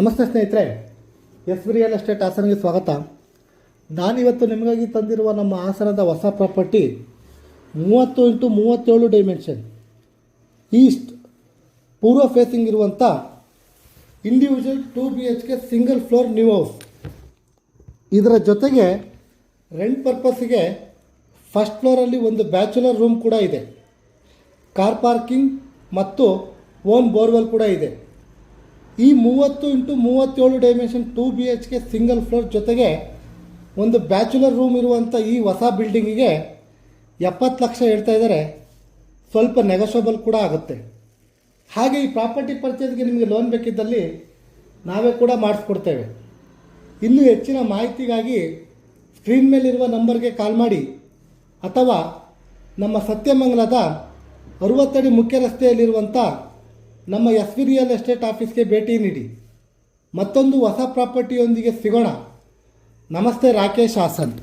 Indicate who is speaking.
Speaker 1: ನಮಸ್ತೆ ಸ್ನೇಹಿತರೆ, S V real estate ಹಾಸನಿಗೆ ಸ್ವಾಗತ. ನಾನಿವತ್ತು ನಿಮಗಾಗಿ ತಂದಿರುವ ನಮ್ಮ ಹಾಸನದ ಹೊಸ ಪ್ರಾಪರ್ಟಿ 30x37 ಡೈಮೆನ್ಷನ್ ಈಸ್ಟ್ ಪೂರ್ವ ಫೇಸಿಂಗ್ ಇರುವಂಥ individual 2BHK single floor new house. ಇದರ ಜೊತೆಗೆ ರೆಂಟ್ ಪರ್ಪಸ್ಸಿಗೆ ಫಸ್ಟ್ ಫ್ಲೋರಲ್ಲಿ ಒಂದು ಬ್ಯಾಚುಲರ್ ರೂಮ್ ಕೂಡ ಇದೆ. ಕಾರ್ ಪಾರ್ಕಿಂಗ್ ಮತ್ತು ಓನ್ ಬೋರ್ವೆಲ್ ಕೂಡ ಇದೆ. ಈ 30x37 dimension 2BHK single floor ಜೊತೆಗೆ ಒಂದು ಬ್ಯಾಚುಲರ್ ರೂಮ್ ಇರುವಂಥ ಈ ಹೊಸ ಬಿಲ್ಡಿಂಗಿಗೆ 70 ಲಕ್ಷ ಹೇಳ್ತಾ ಇದ್ದಾರೆ. ಸ್ವಲ್ಪ ನೆಗೋಷಿಯಬಲ್ ಕೂಡ ಆಗುತ್ತೆ. ಹಾಗೆ ಈ ಪ್ರಾಪರ್ಟಿ ಪರ್ಚೇಸ್ಗೆ ನಿಮಗೆ ಲೋನ್ ಬೇಕಿದ್ದಲ್ಲಿ ನಾವೇ ಕೂಡ ಮಾಡಿಸ್ಕೊಡ್ತೇವೆ. ಇನ್ನೂ ಹೆಚ್ಚಿನ ಮಾಹಿತಿಗಾಗಿ ಸ್ಕ್ರೀನ್ ಮೇಲಿರುವ ನಂಬರ್ಗೆ ಕಾಲ್ ಮಾಡಿ ಅಥವಾ ನಮ್ಮ ಸತ್ಯಮಂಗಲದ 60 ಅಡಿ ಮುಖ್ಯ ರಸ್ತೆಯಲ್ಲಿರುವಂಥ ನಮ್ಮ ಎಸ್ ವಿ ರಿಯಲ್ ಎಸ್ಟೇಟ್ ಆಫೀಸ್ಗೆ ಭೇಟಿ ನೀಡಿ. ಮತ್ತೊಂದು ಹೊಸ ಪ್ರಾಪರ್ಟಿಯೊಂದಿಗೆ ಸಿಗೋಣ. ನಮಸ್ತೆ, ರಾಕೇಶ್ ಹಾಸನ್.